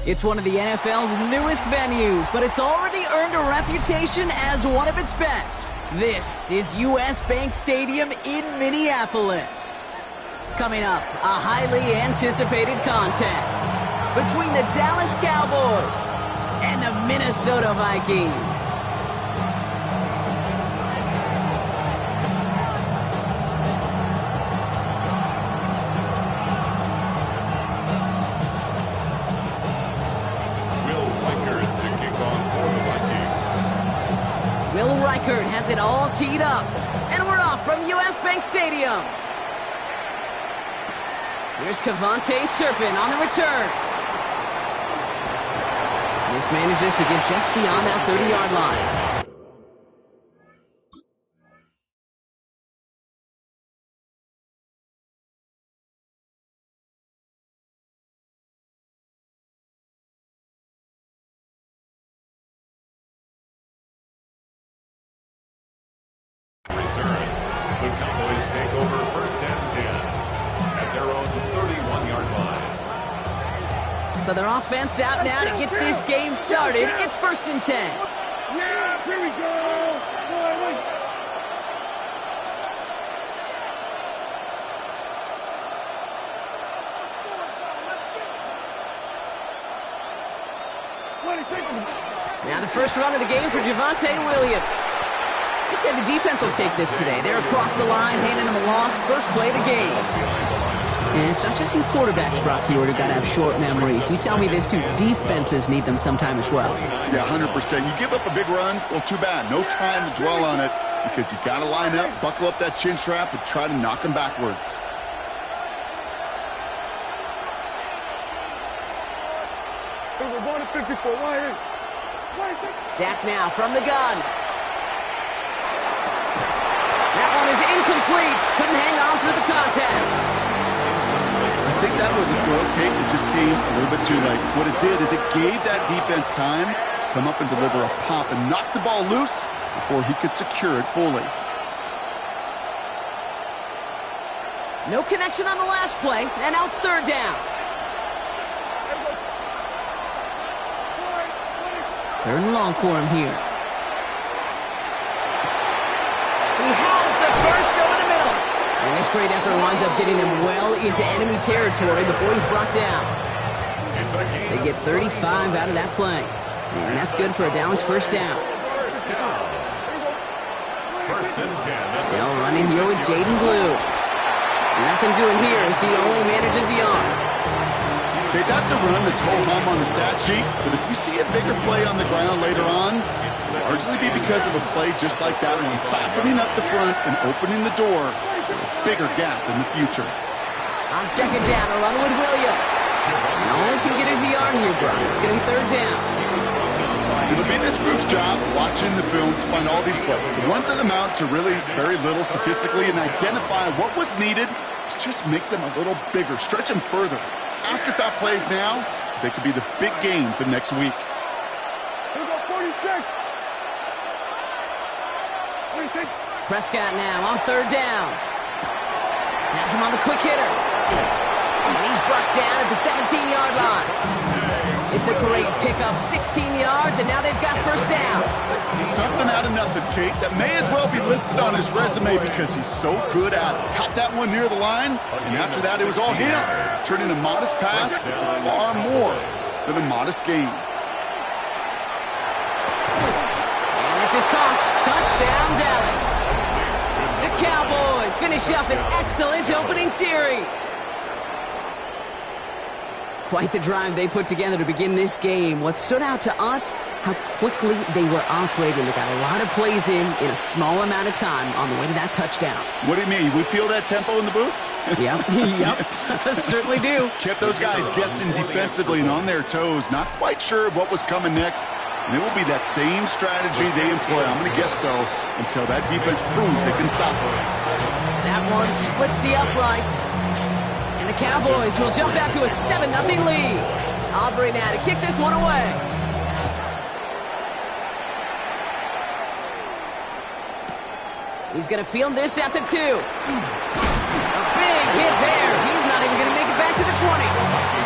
It's one of the NFL's newest venues, but it's already earned a reputation as one of its best. This is U.S. Bank Stadium in Minneapolis. Coming up, a highly anticipated contest between the Dallas Cowboys and the Minnesota Vikings. Has it all teed up, and we're off from U.S. Bank Stadium. Here's Kavontae Turpin on the return. This manages to get just beyond that 30-yard line. The Cowboys take over first and 10 at their own 31-yard line. So their offense out now to get this game started. It's first and 10. Yeah, here we go. Now the first run of the game for Javonte Williams. I'd say the defense will take this today. They're across the line, handing them a loss. First play of the game. And it's not just you quarterbacks, Brock Hewitt, who got to have short memories. You tell me this too. Defenses need them sometime as well. Yeah, 100%. You give up a big run, well, too bad. No time to dwell on it because you got to line up, buckle up that chin strap, and try to knock them backwards. Dak now from the gun. That one is incomplete. Couldn't hang on through the contact. I think that was a throw, Kate, that just came a little bit too late. What it did is it gave that defense time to come up and deliver a pop and knock the ball loose before he could secure it fully. No connection on the last play, and now it's third down. Third and long for him here. He has the first over the middle. And this great effort winds up getting them well into enemy territory before he's brought down. They get 35 out of that play. And that's good for a Dallas first down. First and 10. They'll run in here with Jaden Blue. Nothing doing here as he only manages the arm. Okay, that's a run that's ho-hum on the stat sheet, but if you see a bigger play on the ground later on, it'll largely be because of a play just like that one, softening up the front and opening the door for a bigger gap in the future. On second down, a run with Williams. And only can get his yard here, bro. It's going to be third down. It'll be this group's job watching the film to find all these plays. The ones that amount to really very little statistically and identify what was needed to just make them a little bigger, stretch them further. Afterthought plays now, they could be the big gains of next week. Prescott now on third down. Has him on the quick hitter. And he's brought down at the 17-yard line. It's a great pickup, 16 yards, and now they've got first down. Something out of nothing, Kate, that may as well be listed on his resume because he's so good at it. Caught that one near the line, and after that it was all him, turning a modest pass into far more than a modest gain. And this is caught. Touchdown, Dallas. The Cowboys finish up an excellent opening series. Quite the drive they put together to begin this game. What stood out to us, how quickly they were operating. They got a lot of plays in a small amount of time on the way to that touchdown. What do you mean? We feel that tempo in the booth? Yep, certainly do. Kept those guys guessing defensively and on their toes, not quite sure of what was coming next. And it will be that same strategy they employ, I'm going to guess so, until that defense proves it can stop them. That one splits the uprights. And the Cowboys will jump out to a 7-0 lead. Aubrey now to kick this one away. He's going to field this at the 2. A big hit there. He's not even going to make it back to the 20.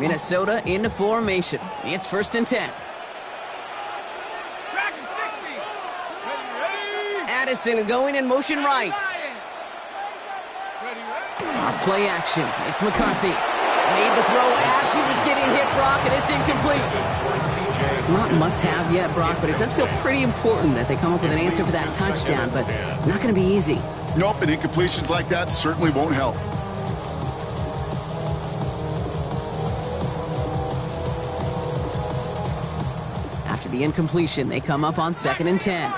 Minnesota into formation. It's 1st and 10. Tracking 60. Ready. Addison going in motion right. Off play action. It's McCarthy. Made the throw as he was getting hit, Brock, and it's incomplete. Not must-have yet, Brock, but it does feel pretty important that they come up with an answer for that touchdown, but not going to be easy. Nope, and incompletions like that certainly won't help. After the incompletion, they come up on 2nd and 10.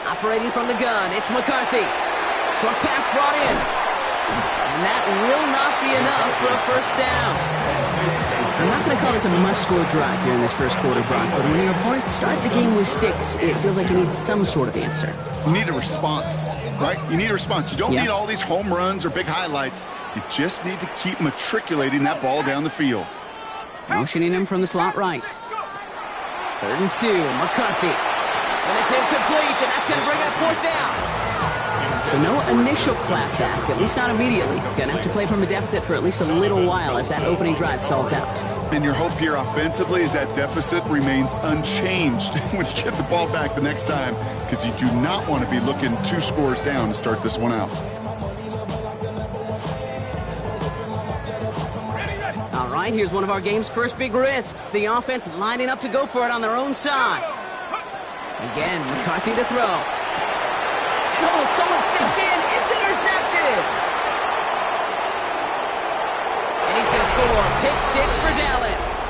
Operating from the gun, it's McCarthy. Short pass brought in. And that will not be enough for a 1st down. I'm not going to call this a must-score drive here in this 1st quarter, Brock, but when your opponents start the game with 6, it feels like you need some sort of answer. You need a response, right? You need a response. You don't need all these home runs or big highlights. You just need to keep matriculating that ball down the field. Motioning him from the slot right. 3rd and 2, McCarthy. And it's incomplete, and that's going to bring up 4th down. So no initial clapback, at least not immediately. Gonna have to play from a deficit for at least a little while as that opening drive stalls out. And your hope here offensively is that deficit remains unchanged when you get the ball back the next time, because you do not want to be looking 2 scores down to start this one out. All right, here's one of our game's first big risks. The offense lining up to go for it on their own side. Again, McCarthy to throw. Oh, someone steps in. It's intercepted. And he's going to score. Pick 6 for Dallas.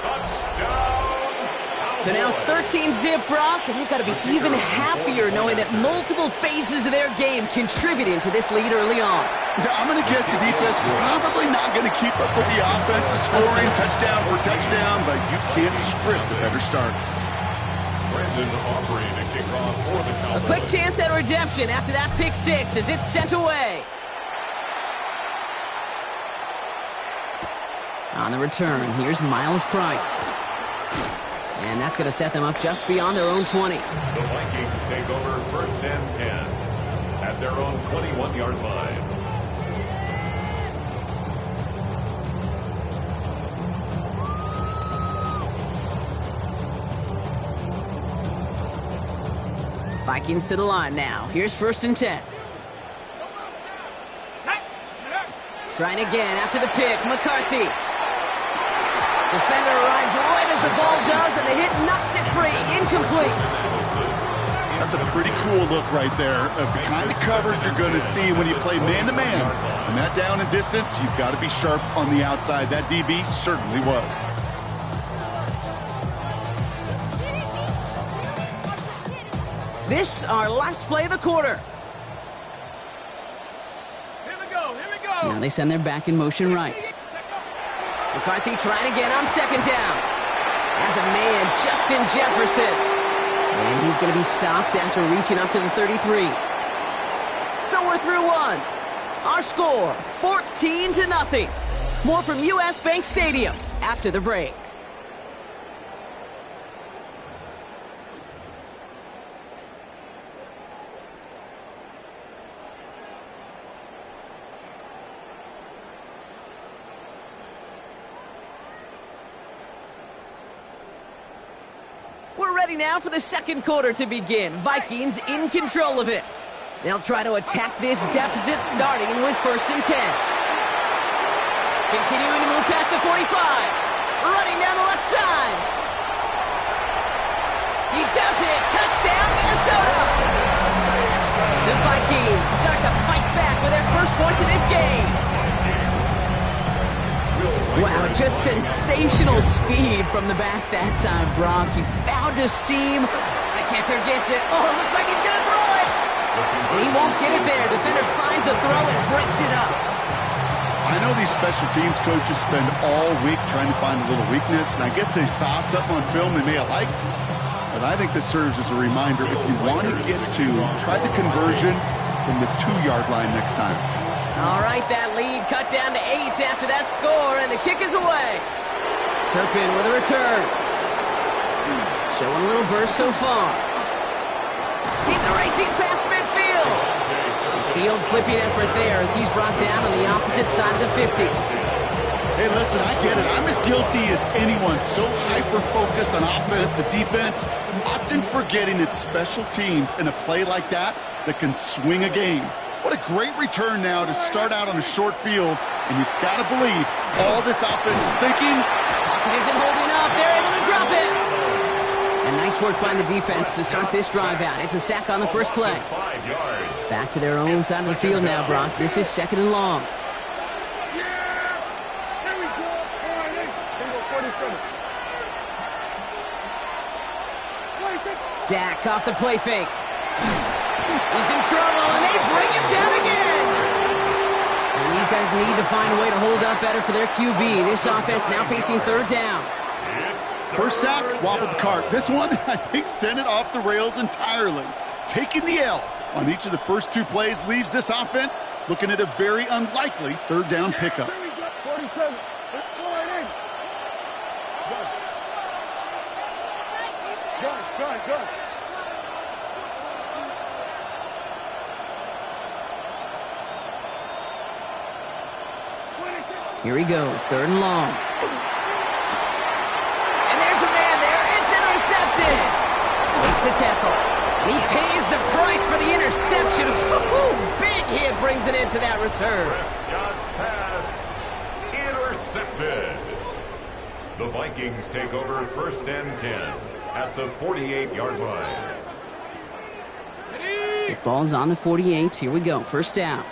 Touchdown. So now it's 13-zip, Brock, and they've got to be even happier knowing that multiple phases of their game contributing to this lead early on. Yeah, I'm going to guess the defense probably not going to keep up with the offensive scoring touchdown for touchdown, but you can't script a better start. A quick chance at redemption after that pick 6 as it's sent away. On the return, here's Miles Price. And that's going to set them up just beyond their own 20. The Vikings take over 1st and 10 at their own 21-yard line. Vikings to the line now. Here's 1st and 10. Trying again after the pick. McCarthy. Defender arrives right as the ball does, and the hit knocks it free. Incomplete. That's a pretty cool look right there of the kind of coverage you're going to see when you play man-to-man. And that down and distance, you've got to be sharp on the outside. That DB certainly was. This, our last play of the quarter. Here we go. Now they send their back in motion right. McCarthy trying again on 2nd down. As a man, Justin Jefferson. And he's going to be stopped after reaching up to the 33. So we're through one. Our score, 14-0. More from US Bank Stadium after the break. We're ready now for the 2nd quarter to begin. Vikings in control of it. They'll try to attack this deficit starting with 1st and 10. Continuing to move past the 45. Running down the left side. He does it. Touchdown, Minnesota. The Vikings start to fight back with their first points of this game. Wow, just sensational speed from the back that time, Brock. He found a seam. The kicker gets it. Oh, it looks like he's going to throw it. And he won't get it there. Defender finds a throw and breaks it up. I know these special teams coaches spend all week trying to find a little weakness, and I guess they saw something on film they may have liked. But I think this serves as a reminder, if you want to get to, try the conversion from the 2-yard line next time. All right, that lead cut down to 8 after that score, and the kick is away. Turpin with a return. Showing a little burst so far. He's racing past midfield. Field flipping effort there as he's brought down on the opposite side of the 50. Hey, listen, I get it. I'm as guilty as anyone. So hyper-focused on offense and defense, often forgetting it's special teams in a play like that can swing a game. What a great return now to start out on a short field, and you've got to believe all this offense is thinking. Pocket isn't holding up. They're able to drop it. And nice work by the defense to start this drive out. It's a sack on the first play. Back to their own side of the field now, Brock. This is 2nd and long. Dak off the play fake. He's in trouble, and they bring him down again. And these guys need to find a way to hold up better for their QB. This offense now facing 3rd down. First sack, wobbled the cart. This one, I think, sent it off the rails entirely. Taking the L on each of the first 2 plays leaves this offense looking at a very unlikely 3rd down pickup. 47. Good. Here he goes, 3rd and long. And there's a man there. It's intercepted. Makes the tackle. And he pays the price for the interception. Big hit brings it into that return. Prescott's pass intercepted. The Vikings take over 1st and 10 at the 48-yard line. The ball's on the 48. Here we go, 1st down.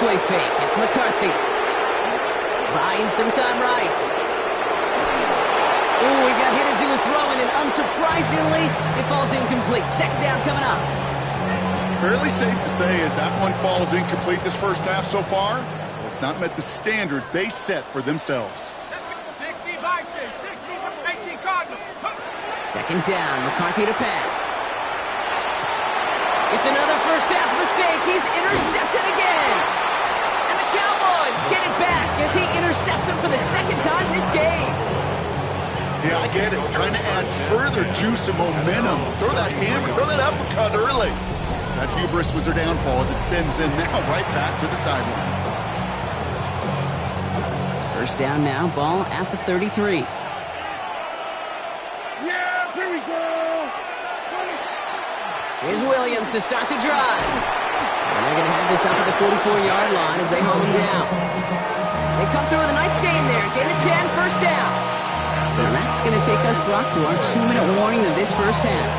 Play fake. It's McCarthy. Buying some time right. Ooh, he got hit as he was throwing, and unsurprisingly, it falls incomplete. 2nd down coming up. Fairly safe to say as that one falls incomplete this first half so far, it's not met the standard they set for themselves. 60 by 6, 60, 18 Cardinal. 2nd down, McCarthy to pass. It's another first half mistake. He's intercepted again. Get it back as he intercepts him for the 2nd time this game. Yeah, I get it. Trying to add further juice and momentum. Throw that hammer, throw that uppercut early. That hubris was their downfall as it sends them now right back to the sideline. 1st down now, ball at the 33. Yeah, here we go. Here's Williams to start the drive. And they're going to have this up at the 44-yard line as they hold him down. They come through with a nice gain there. Gain of 10, 1st down. So that's going to take us, Brock, to our 2-minute warning of this first half.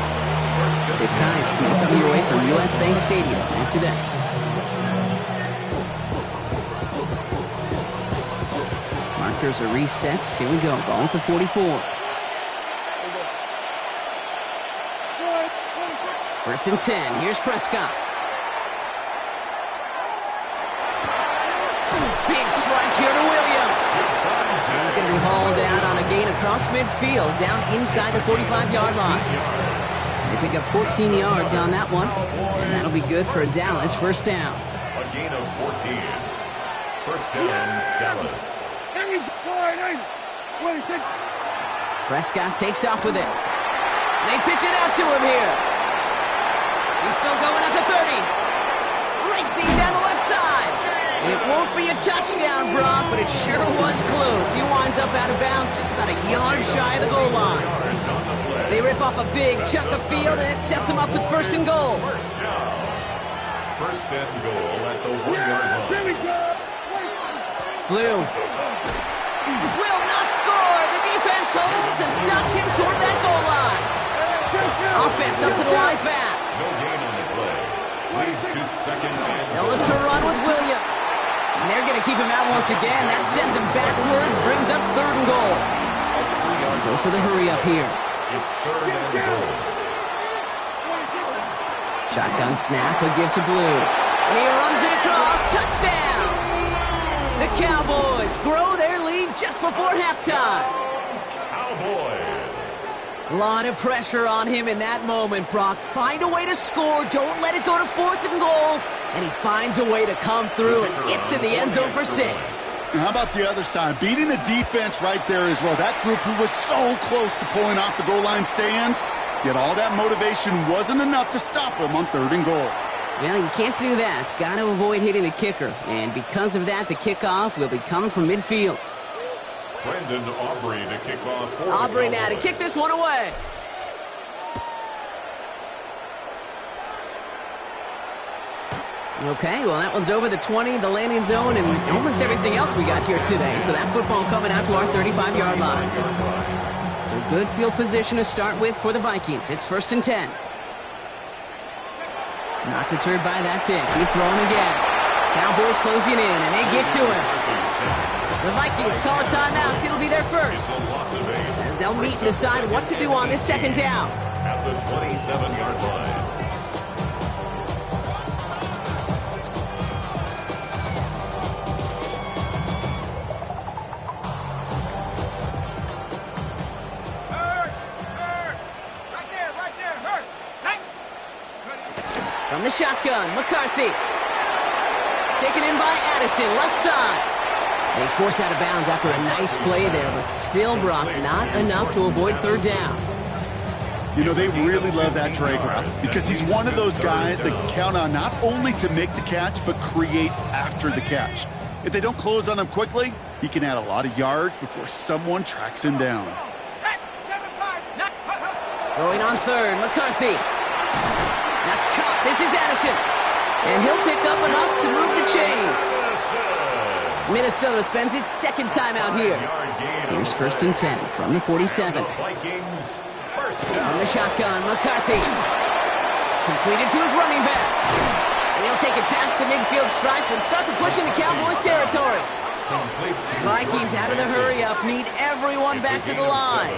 Sit tight. Smoke coming your way from U.S. Bank Stadium after this. Markers are reset. Here we go. Ball at the 44. 1st and 10. Here's Prescott. Big strike here to Williams. And he's going to be hauled out on a gain across midfield, down inside the 45-yard line. They pick up 14 yards on that one, and that'll be good for Dallas. 1st down. A gain of 14. 1st down, Dallas. Prescott takes off with it. They pitch it out to him here. He's still going at the 30. Racing down the left side. It won't be a touchdown, Brock, but it sure was close. He winds up out of bounds just about a yard shy of the goal line. They rip off a big chunk of field, and it sets them up with 1st and goal. 1st and goal at the 1-yard line. Blue will not score. The defense holds and stops him short of that goal line. Offense up to the line fast. No gain on the play. Leads to 2nd and They'll look to run with Williams. And they're going to keep him out once again. That sends him backwards, brings up 3rd and goal. Dose of the hurry up here. It's 3rd and goal. Shotgun snap, a give to Blue. And he runs it across. Touchdown! The Cowboys grow their lead just before halftime. Cowboys. A lot of pressure on him in that moment, Brock. Find a way to score. Don't let it go to 4th and goal. And he finds a way to come through and gets in the end zone for 6. And how about the other side? Beating the defense right there as well. That group who was so close to pulling off the goal line stand, yet all that motivation wasn't enough to stop them on 3rd and goal. Well, you can't do that. Got to avoid hitting the kicker. And because of that, the kickoff will be coming from midfield. Brandon Aubrey to kick off for Aubrey now to kick this one away. Okay, well, that one's over the 20, the landing zone, and almost everything else we got here today. So that football coming out to our 35-yard line. So good field position to start with for the Vikings. It's 1st and 10. Not deterred by that pick. He's throwing again. Cowboys closing in, and they get to him. The Vikings call a timeout. It'll be their first, as they'll meet and decide what to do on this 2nd down. At the 27-yard line. From the shotgun, McCarthy. Taken in by Addison, left side. And he's forced out of bounds after a nice play there, but still, Brock, not enough to avoid 3rd down. You know, they really love that drag route because he's one of those guys that can count on not only to make the catch, but create after the catch. If they don't close on him quickly, he can add a lot of yards before someone tracks him down. Going on 3rd, McCarthy. That's caught. This is Addison. And he'll pick up enough to move the chains. Minnesota spends its 2nd timeout here. Here's 1st and 10 from the 47. From the shotgun, McCarthy. Completed to his running back. And he'll take it past the midfield stripe and start the push into Cowboys territory. Vikings out of the hurry-up need everyone back to the line.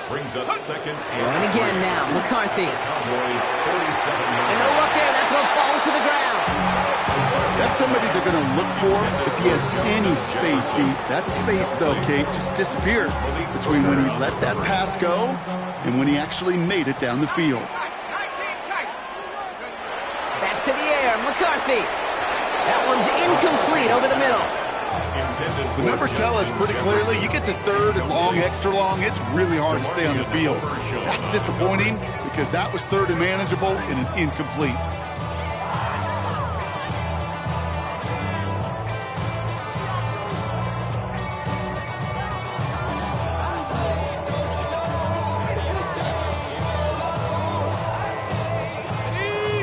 Brings up 2nd and again now, McCarthy. Cowboys 47. And no luck there. That throw falls to the ground. That's somebody they're going to look for if he has any space deep. That space, though, Kate, just disappeared between when he let that pass go and when he actually made it down the field. Back to the air, McCarthy. That one's incomplete over the middle. The numbers tell us pretty clearly, you get to 3rd and long, extra long, it's really hard to stay on the field. That's disappointing because that was 3rd and manageable and an incomplete.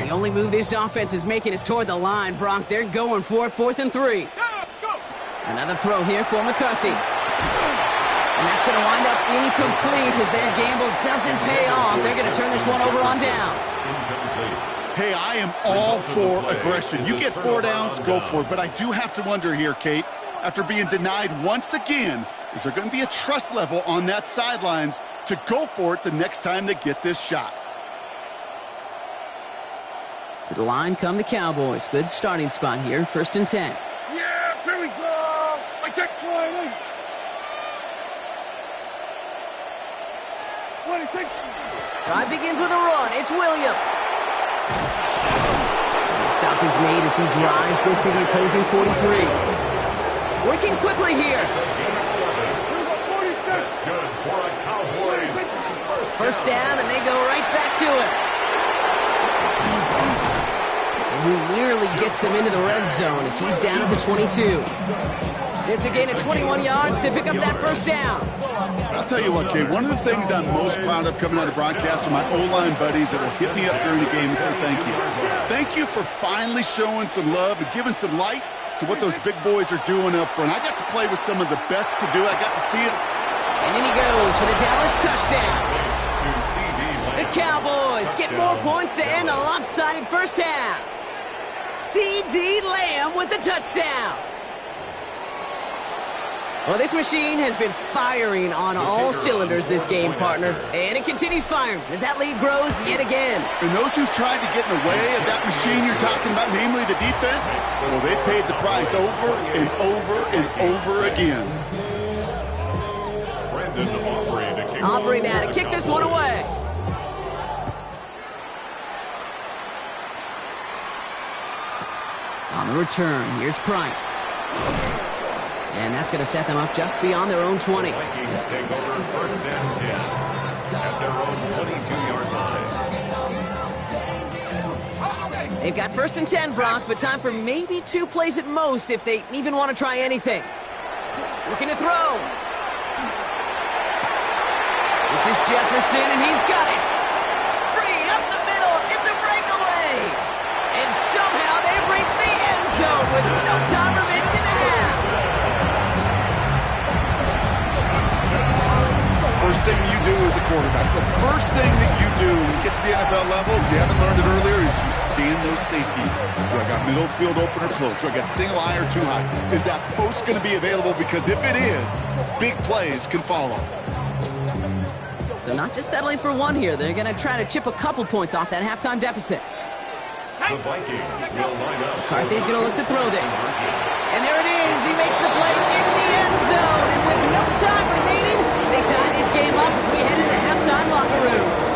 The only move this offense is making is toward the line, Brock. They're going for it, 4th and 3. Another throw here for McCarthy. And that's going to wind up incomplete as their gamble doesn't pay off. They're going to turn this one over on downs. Hey, I am all for aggression. You get 4 downs, go for it. But I do have to wonder here, Kate, after being denied once again, is there going to be a trust level on that sidelines to go for it the next time they get this shot? To the line come the Cowboys. Good starting spot here, 1st and 10. Yeah, here we go. I take 20. Drive begins with a run. It's Williams. And the stop is made as he drives this to the opposing 43. Working quickly here. That's good for a Cowboys. First down, and they go right back to it. And he nearly gets them into the red zone as he's down at the 22. It's a gain of 21 yards to pick up that first down. I'll tell you what, Kate, one of the things I'm most proud of coming out of broadcast are my O-line buddies that will hit me up during the game and say thank you. Thank you for finally showing some love and giving some light to what those big boys are doing up front. I got to play with some of the best to do it. I got to see it. And in he goes for the Dallas touchdown. The Cowboys get more points to end a lopsided first half. C.D. Lamb with the touchdown. Well, this machine has been firing on all cylinders this game, partner. And it continues firing as that lead grows yet again. And those who've tried to get in the way of that machine you're talking about, namely the defense, well, they paid the price over and over and over again. Aubrey now to kick this one away. On the return, here's Price. And that's going to set them up just beyond their own 20. The Vikings take over first and 10 at their own 22-yard line. They've got first and 10, Brock, but time for maybe 2 plays at most if they even want to try anything. Looking to throw. This is Jefferson, and he's got it. Free up the middle. It's a breakaway. And somehow they've reached the end zone with no time remaining in the half. First thing you do as a quarterback, the first thing that you do when you get to the NFL level, if you haven't learned it earlier, is you scan those safeties. Do I got middle field open or close? Do I got single high or too high? Is that post going to be available? Because if it is, big plays can follow. So not just settling for one here. They're going to try to chip a couple points off that halftime deficit. The Vikings will line up. McCarthy's going to look to throw this. And there it is. He makes the play in the end zone. And with no time remaining, they tie this game up as we head into halftime locker rooms.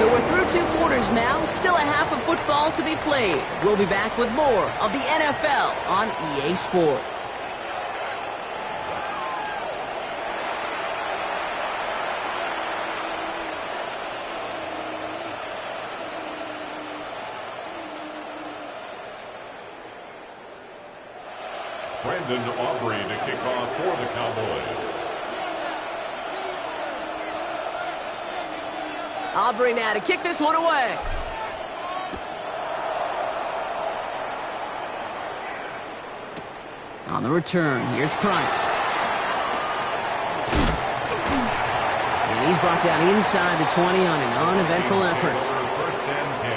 So we're through 2 quarters now. Still a half of football to be played. We'll be back with more of the NFL on EA Sports. Brandon Aubrey to kick off for the Cowboys. Aubrey now to kick this one away. On the return, here's Price. And he's brought down inside the 20 on an uneventful effort. First and 10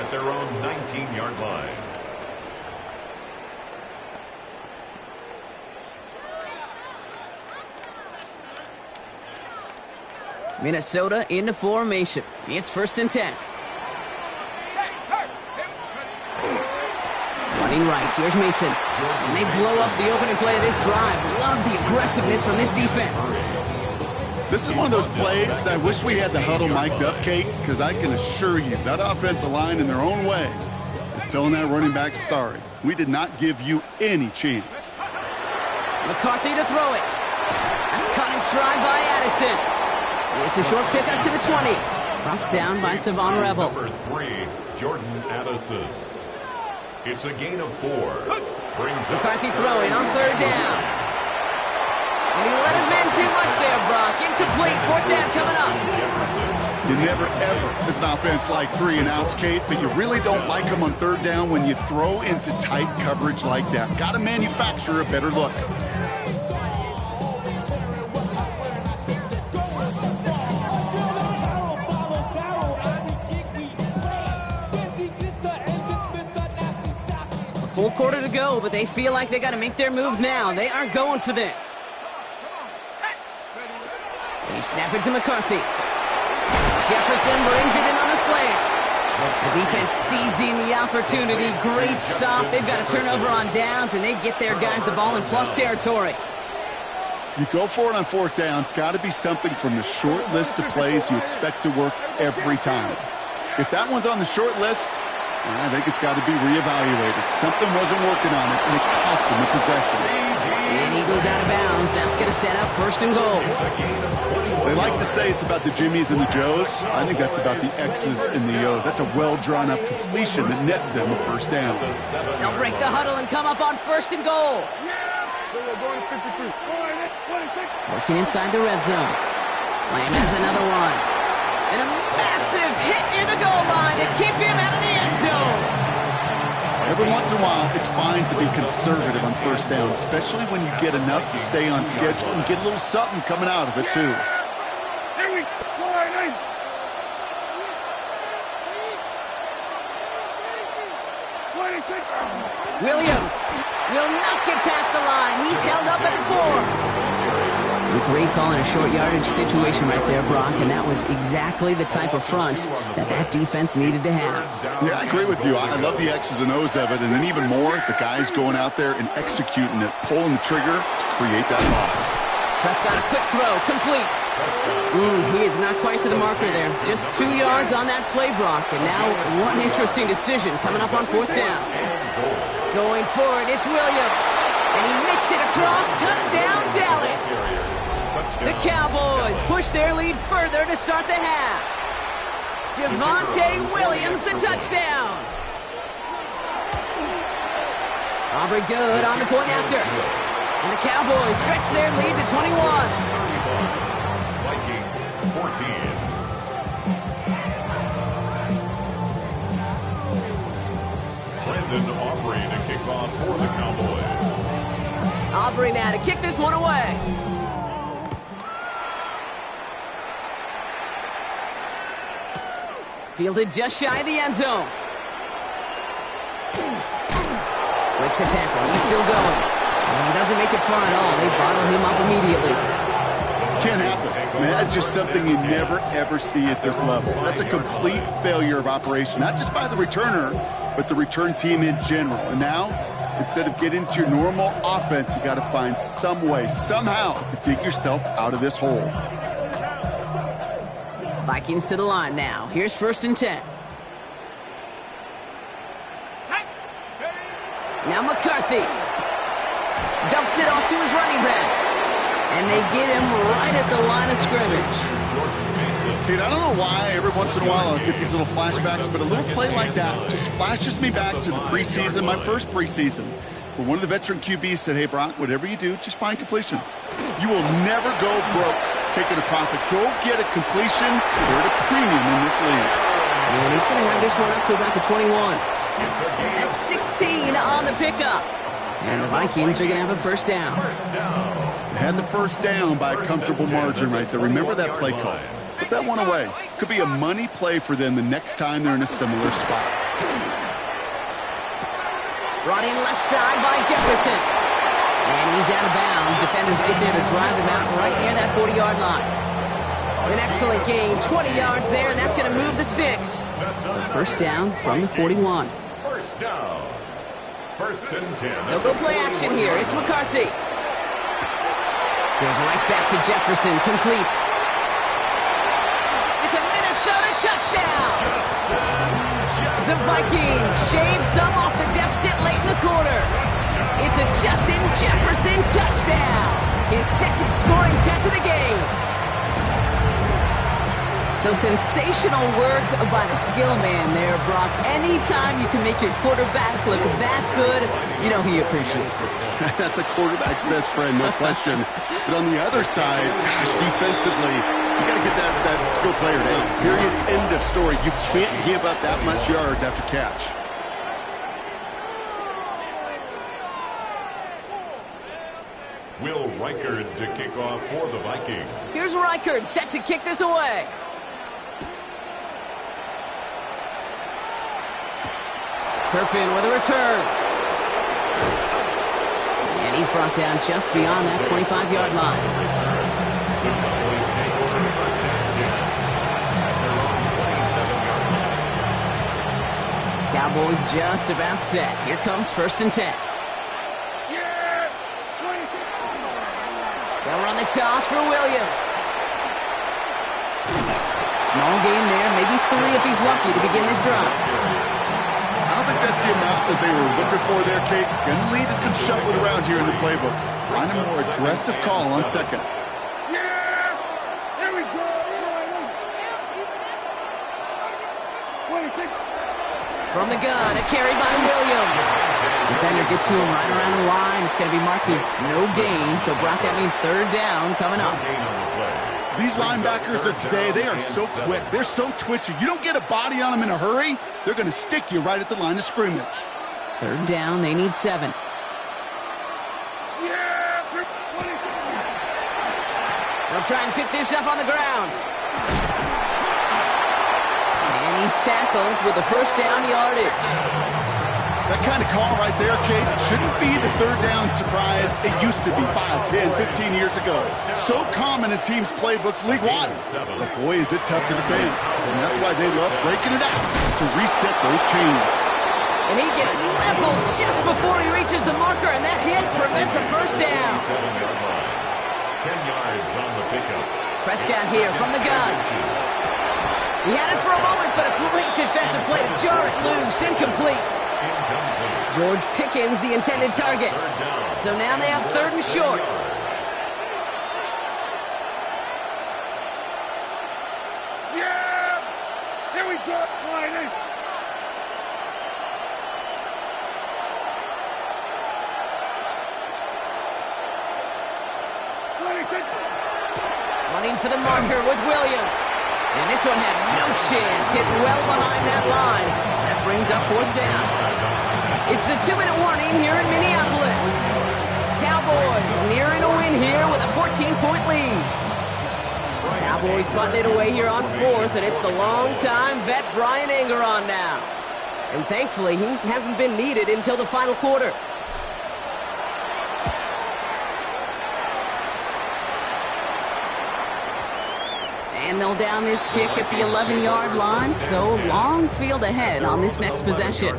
at their own 19-yard line. Minnesota into formation. It's first and 10. Running right, here's Mason. And they blow up the opening play of this drive. Love the aggressiveness from this defense. This is one of those plays that I wish we had the huddle mic'd up, Kate, because I can assure you that offensive line in their own way is telling that running back, sorry, we did not give you any chance. McCarthy to throw it. That's caught in stride by Addison. It's a short pickup to the 20. Brought down by Savon Revel. Number 3, Jordan Addison. It's a gain of 4. Brings McCarthy throwing on third down. And he let his man too much there, Brock. Incomplete. Fourth down coming up. You never, ever, as an offense like 3 and outs, Kate, but you really don't like them on third down when you throw into tight coverage like that. Got to manufacture a better look. Full quarter to go, but they feel like they got to make their move now. They are going for this. They snap it to McCarthy. Jefferson brings it in on the slant. The defense seizing the opportunity. Great stop. They've got a turnover on downs, and they get their guys the ball in plus territory. You go for it on fourth down. It's got to be something from the short list of plays you expect to work every time. If that one's on the short list, I think it's got to be reevaluated. Something wasn't working on it, and it cost them a possession. And he goes out of bounds. That's going to set up first and goal. They like to say it's about the Jimmies and the Joes. I think that's about the X's and the O's. That's a well-drawn-up completion that nets them a first down. They'll break the huddle and come up on first and goal. Working inside the red zone. Lamb has another one. And a massive hit near the goal line to keep him out of the end zone. Every once in a while, it's fine to be conservative on first down, especially when you get enough to stay on schedule and get a little something coming out of it, too. Williams will not get past the line. He's held up at the 4. Great call in a short yardage situation right there, Brock, and that was exactly the type of front that defense needed to have. Yeah, I agree with you. I love the X's and O's of it, and then even more, the guys going out there and executing it, pulling the trigger to create that loss. Prescott, a quick throw, complete. He is not quite to the marker there. Just 2 yards on that play block. And now one interesting decision coming up on 4th down. Going for it, it's Williams. And he makes it across. Touchdown, Dallas. The Cowboys push their lead further to start the half. Javonte Williams, the touchdown. Aubrey good on the point after. And the Cowboys stretch their lead to 21. Vikings 14. Brandon Aubrey to kick off for the Cowboys. Aubrey now to kick this one away. Fielded just shy of the end zone. Breaks a tackle. He's still going. And he doesn't make it far at all. They bottle him up immediately. Can't happen. Man, that's just something you never, ever see at this level. That's a complete failure of operation, not just by the returner, but the return team in general. And now, instead of getting to your normal offense, you got to find some way, somehow, to dig yourself out of this hole. Vikings to the line now. Here's 1st and 10. Now McCarthy dumps it off to his running back. And they get him right at the line of scrimmage. Kate, I don't know why every once in a while I'll get these little flashbacks, but a little play like that just flashes me back to the preseason, my first preseason, where one of the veteran QBs said, hey, Brock, whatever you do, just find completions. You will never go broke taking a profit. Go get a completion. They're at a premium in this league. And he's going to have this one up to about the 21. That's 16 on the pickup. And the Vikings are going to have a 1st down. They had the 1st down by a comfortable margin right there. Remember that play call. Put that one away. Could be a money play for them the next time they're in a similar spot. Brought in left side by Jefferson. And he's out of bounds. Defenders get there to drive him out right near that 40-yard line. An excellent gain, 20 yards there, and that's going to move the sticks. So 1st down from the 41. 1st down. 1st and 10. They'll go play action here. It's McCarthy. Goes right back to Jefferson. Complete. It's a Minnesota touchdown. The Vikings shave some off the deficit late in the quarter. It's a Justin Jefferson touchdown. His 2nd scoring catch of the game. So sensational work by the skill man there, Brock. Anytime you can make your quarterback look that good, you know he appreciates it. That's a quarterback's best friend, no question. But on the other side, gosh, defensively, you got to get that skill player down. Period, end of story. You can't give up that much yards after catch. Will Reichard to kick off for the Vikings. Here's Reichard set to kick this away. Turpin with a return. And he's brought down just beyond that 25-yard line. The Cowboys take over the 1st and 10. They're on 27-yard line. Cowboys just about set. Here comes 1st and 10. They'll run the toss for Williams. Small gain there, maybe 3 if he's lucky to begin this drive. I don't think that's the amount that they were looking for there, Kate. Going to lead to some shuffling around here in the playbook. Find a more aggressive call on 2nd. Yeah! There we go! From the gun, a carry by Williams. Defender gets to him right around the line. It's going to be marked as no gain. So, Brock, that means 3rd down coming up. These linebackers of today, they are so quick. They're so twitchy. You don't get a body on them in a hurry, they're going to stick you right at the line of scrimmage. 3rd down, they need 7. They'll try and pick this up on the ground. And he's tackled with the 1st down yardage. That kind of call right there, Kate, shouldn't be the 3rd down surprise it used to be 5, 10, 15 years ago. So common in teams' playbooks league-wide. But boy, is it tough to defend. And that's why they love breaking it out to reset those chains. And he gets leveled just before he reaches the marker, and that hit prevents a 1st down. 10 yards on the pickup. Prescott here from the gun. He had it for a moment, but a great defensive play to jar it loose. Incomplete. George Pickens, the intended target. So now they have 3rd and short. Yeah! Here we go, Lightning! Running for the marker with Williams. And this one had no chance, hit well behind that line. That brings up 4th down. It's the 2-minute warning here in Minneapolis. Cowboys nearing a win here with a 14-point lead. Cowboys butting it away here on 4th, and it's the long-time vet Brian Anger on now. And thankfully, he hasn't been needed until the final quarter. And they'll down this kick at the 11-yard line, so long field ahead on this next possession.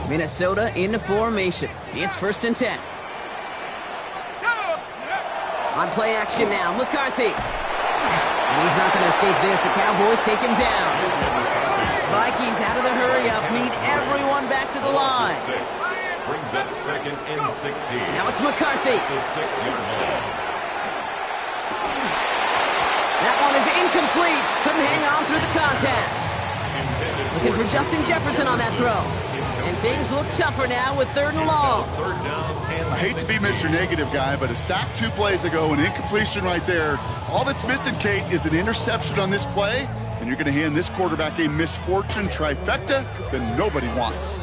Minnesota into formation. It's 1st and 10. On play action now, McCarthy. And he's not going to escape this. The Cowboys take him down. Vikings out of the hurry-up, need everyone back to the line. Brings up 2nd and 16. Now it's McCarthy. The 6-yard line. That one is incomplete. Couldn't hang on through the contact. Looking for Justin Jefferson on that throw. And things look tougher now with 3rd and long. I hate to be Mr. Negative guy, but a sack 2 plays ago, an incompletion right there. All that's missing, Kate, is an interception on this play, and you're going to hand this quarterback a misfortune trifecta that nobody wants.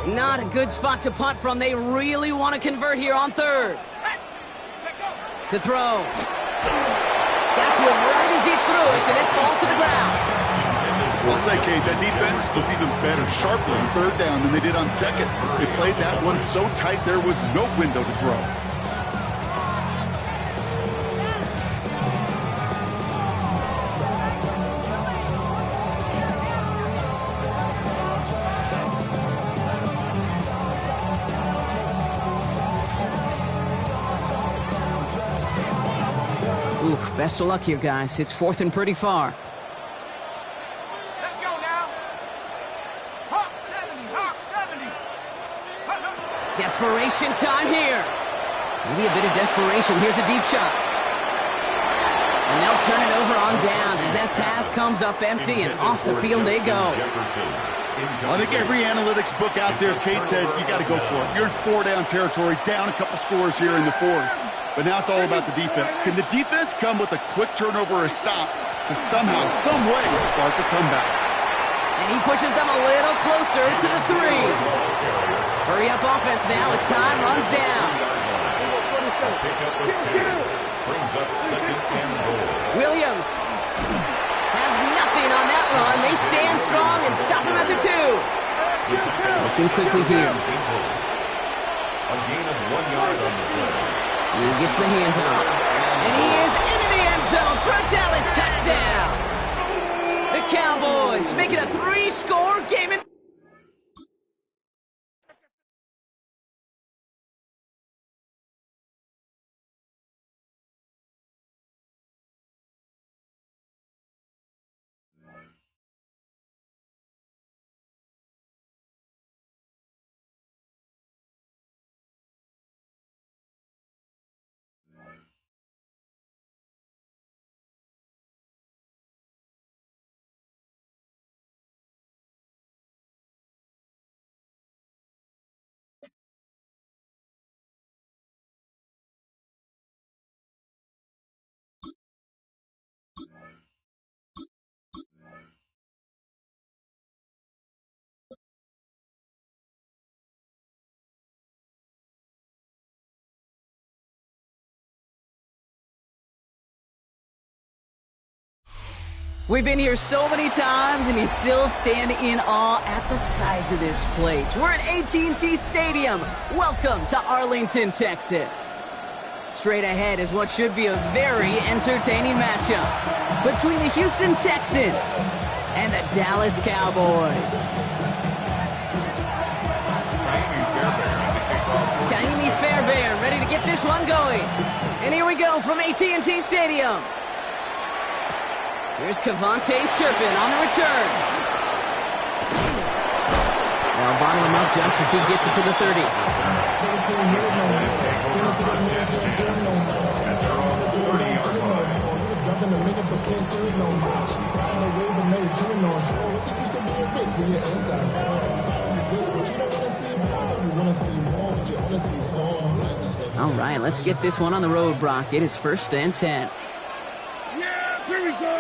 Not a good spot to punt from. They really want to convert here on 3rd. To throw. Got to it right as he threw it, and it falls to the ground. I'll say, Kate, that defense looked even better sharply on 3rd down than they did on 2nd. They played that one so tight there was no window to throw. Oof, best of luck here, guys. It's 4th and pretty far. Let's go now. Hawk 70, Hawk 70. Desperation time here. Maybe a bit of desperation. Here's a deep shot. And they'll turn it over on downs as that pass comes up empty, and off the field they go. I think every analytics book out there, Kate said, you got to go for it. You're in 4-down territory, down a couple scores here in the 4th. But now it's all about the defense. Can the defense come with a quick turnover or a stop to somehow, some way, spark a comeback? And he pushes them a little closer to the 3. Hurry up offense now as time runs down. Pickup of 10. Brings up 2nd and goal. Williams has nothing on that run. They stand strong and stop him at the 2. Looking quickly here. A gain of 1 yard on the play. He gets the handoff. And he is into the end zone for a Dallas touchdown. The Cowboys make it a 3-score game in We've been here so many times, and you still stand in awe at the size of this place. We're at AT&T Stadium. Welcome to Arlington, Texas. Straight ahead is what should be a very entertaining matchup between the Houston Texans and the Dallas Cowboys. Kaimi Fairbairn ready to get this one going. And here we go from AT&T Stadium. Here's Kavontae Turpin on the return. Now bottle him up just as he gets it to the 30. All right, let's get this one on the road, Brock. It is 1st and 10. Yeah, here we go.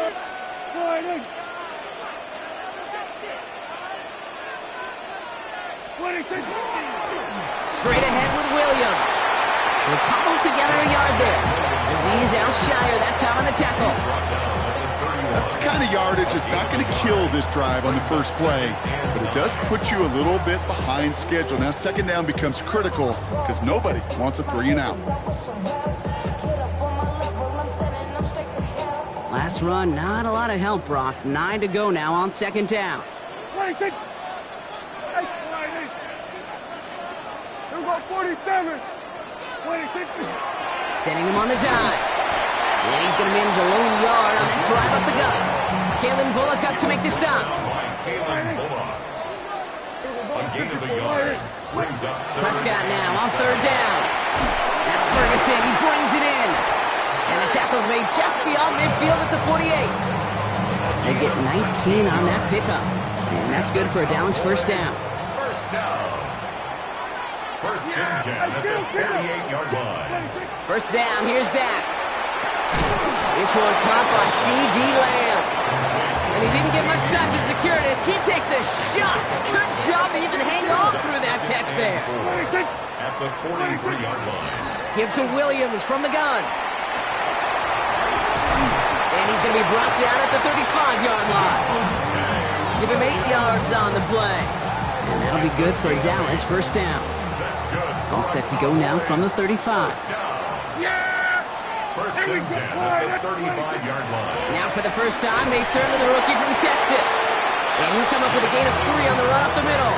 Straight ahead with Williams. We'll cobble together a yard there. Azeez Al-Shire that time on the tackle. That's the kind of yardage that's not going to kill this drive on the first play, but it does put you a little bit behind schedule. Now 2nd down becomes critical because nobody wants a 3 and out. Last run, not a lot of help, Brock. 9 to go now on 2nd down. Here we go, 47. Sending him on the dive. And he's going to manage a lone yard on that drive up the gut. Kalen Bullock up to make the stop. Prescott now on 3rd down. That's Ferguson. He brings it in. And the tackle's made just beyond midfield at the 48. They get 19 on that pickup. And that's good for a Dallas 1st down. 1st and 10 at the 48-yard line. 1st down, here's Dak. This one caught by C.D. Lamb. And he didn't get much time to secure it as he takes a shot. Good job to even hang on through that catch there. At the 43-yard line. Give to Williams from the gun. And he's going to be brought down at the 35-yard line. Give him 8 yards on the play. And that'll be good for a Dallas 1st down. All set to go now from the 35. Yeah! 1st and 10 at the 35-yard line. Now for the first time, they turn to the rookie from Texas. And he'll come up with a gain of 3 on the run up the middle.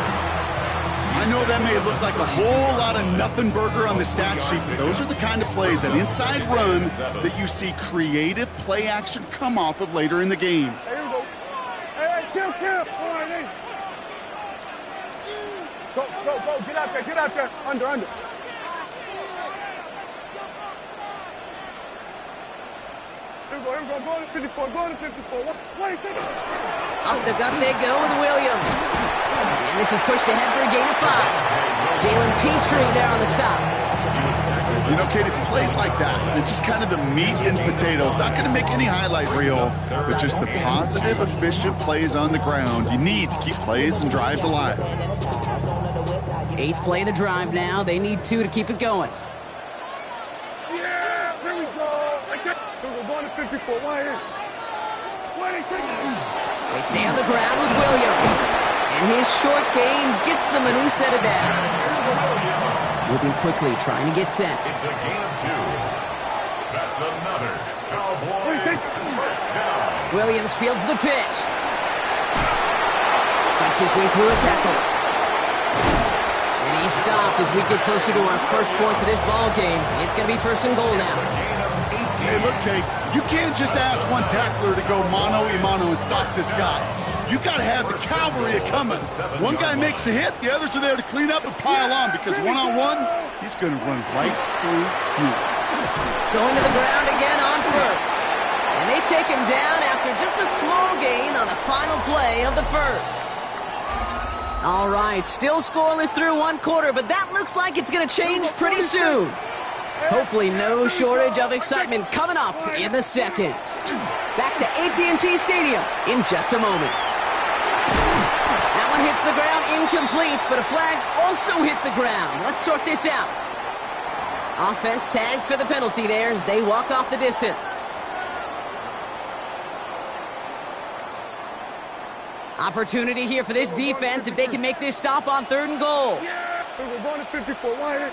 I know that may look like a whole lot of nothing burger on the stat sheet, but those are the kind of plays, that inside run, that you see creative play action come off of later in the game. Here we go. Hey, kill. All right, hey. Go. Get out there. Under. Here we go. Go to 54. What? Up the gut they go with Williams. And this is pushed ahead for a gain of 5. Jalen Petrie there on the stop. You know, Kate, it's plays like that. It's just kind of the meat and potatoes. Not going to make any highlight reel, but just the positive, efficient plays on the ground. You need to keep plays and drives alive. 8th play of the drive now. They need 2 to keep it going. Yeah, here we go. We're going to 54. Why here? They stay on the ground with Williams. And his short gain gets them a new set of downs. Moving quickly, trying to get set. It's a gain of 2. That's another Cowboys 1st down. Williams fields the pitch. Fights his way through a tackle. And he's stopped as we get closer to our first point to this ball game. It's going to be 1st and goal now. Hey, look, Kate, you can't just ask one tackler to go mano-a-mano and stop this guy. You got to have the cavalry coming. One guy makes a hit, the others are there to clean up and pile on, because one-on-one, he's going to run right through you. Going to the ground again on 1st. And they take him down after just a small gain on the final play of the 1st. All right, still scoreless through 1 quarter, but that looks like it's going to change pretty soon. Hopefully no shortage of excitement coming up in the 2nd. Back to AT&T Stadium in just a moment. That one hits the ground incomplete, but a flag also hit the ground. Let's sort this out. Offense tagged for the penalty there as they walk off the distance. Opportunity here for this defense if they can make this stop on 3rd and goal. We're going to 54. Wide 8.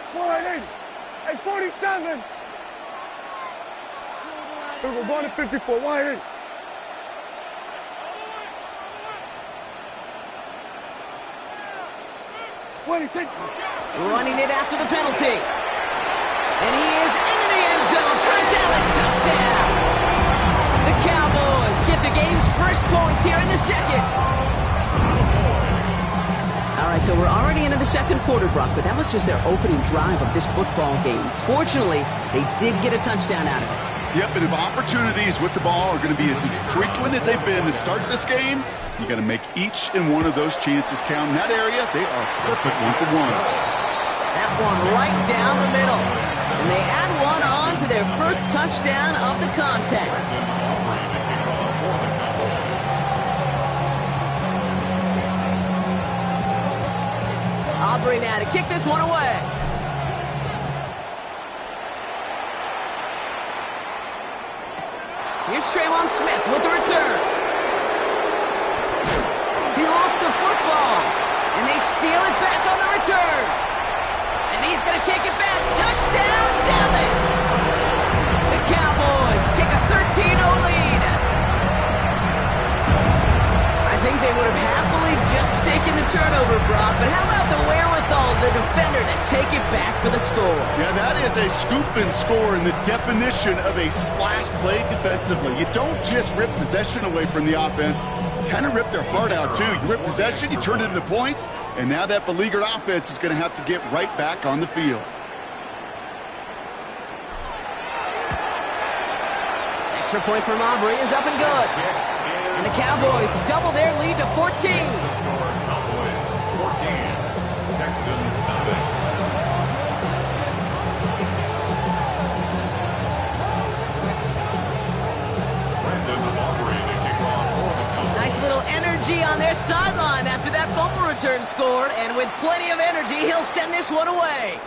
Hey, 47. We're going to 54. Wide 8. Running it after the penalty. And he is into the end zone for a Dallas touchdown. The Cowboys get the game's first points here in the second. All right, so we're already into the second quarter, Brock, but that was just their opening drive of this football game. Fortunately, they did get a touchdown out of it. Yep, and if opportunities with the ball are going to be as infrequent as they've been to start this game, you got to make each and one of those chances count. In that area, they are perfect 1-for-1. That one right down the middle. And they add one on to their first touchdown of the contest. Aubrey now to kick this one away. Here's Trayvon Smith with the return. He lost the football, and they steal it back on the return. And he's going to take it back. Touchdown, Dallas! The Cowboys take a 13-0 lead. I think they would have happily just taken the turnover, Brock, but how about the wherewithal of the defender to take it back for the score? Yeah, that is a scoop and score in the definition of a splash play defensively. You don't just rip possession away from the offense, you kind of rip their heart out too. You rip possession, you turn it into points, and now that beleaguered offense is going to have to get right back on the field. Extra point from Aubrey is up and good. And the Cowboys double their lead to 14. Cowboys 14, Texans nothing. Nice little energy on their sideline after that fumble return scored, and with plenty of energy, he'll send this one away.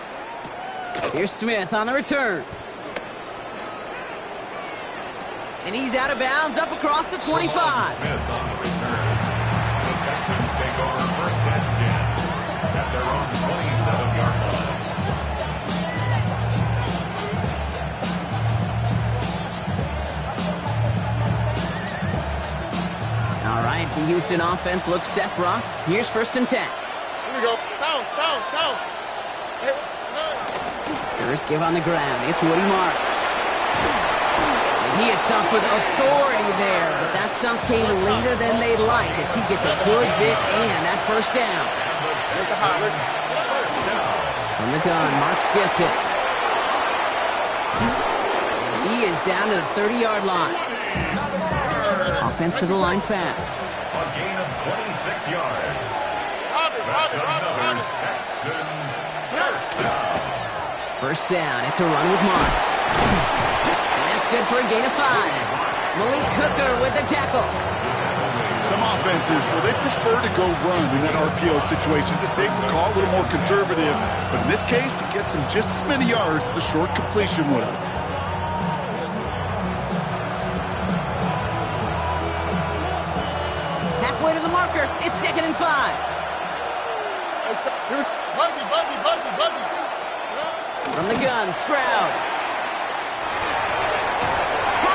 Here's Smith on the return. And he's out of bounds up across the 25. Smith on the return. The Texans take over 1st and 10 at their own 27-yard line. All right, the Houston offense looks set, Brock. Here's 1st and 10. Here we go. Down. First give on the ground. It's Woody Marks. He is stumped with authority there, but that stump came later than they'd like as he gets a good bit and that first down. From the gun, Marks gets it. And he is down to the 30-yard line. Offense to the line fast. A gain of 26 yards. That's another Texans first down. First down, it's a run with Marks. Good for a gain of 5. Malik Hooker with the tackle. Some offenses, well, they prefer to go run in that RPO situation. It's a safer call, a little more conservative. But in this case, it gets them just as many yards as a short completion would have. Halfway to the marker. It's 2nd and 5. Buggy. From the gun, Stroud.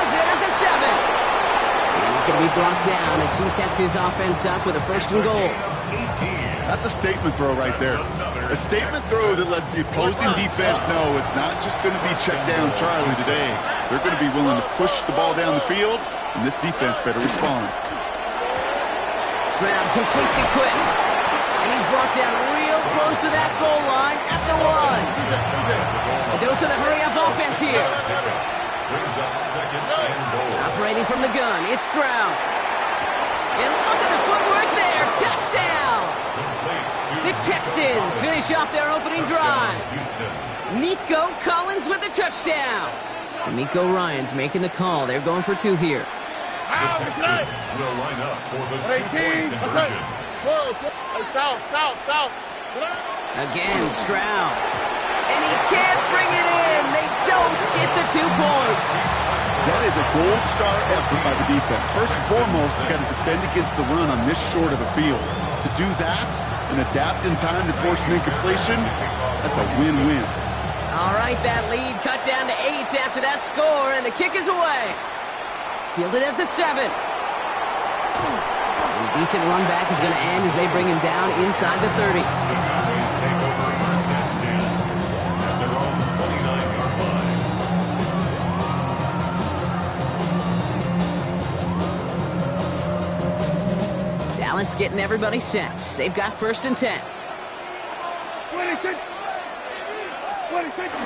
At the 7. And he's going to be brought down as he sets his offense up with a 1st and goal. That's a statement throw right there. A statement throw that lets the opposing defense know it's not just going to be check down Charlie today. They're going to be willing to push the ball down the field, and this defense better respond. Stroud completes it quick. And he's brought down real close to that goal line at the 1. A dose of the hurry-up offense here. Brings up 2nd and goal. Operating from the gun, it's Stroud. And look at the footwork there. Touchdown! The Texans finish off their opening drive. Nico Collins with the touchdown. D'Amico Ryan's making the call. They're going for 2 here. The Texans will line up for the 2-point conversion. South. Again, Stroud. And he can't bring it in. They don't get the 2 points. That is a gold star effort by the defense. First and foremost, you got to defend against the run on this short of a field. To do that and adapt in time to force an incompletion, that's a win-win. All right, that lead cut down to 8 after that score, and the kick is away. Fielded at the 7. And a decent run back is going to end as they bring him down inside the 30. Dallas getting everybody set. They've got 1st and 10. 26. 26.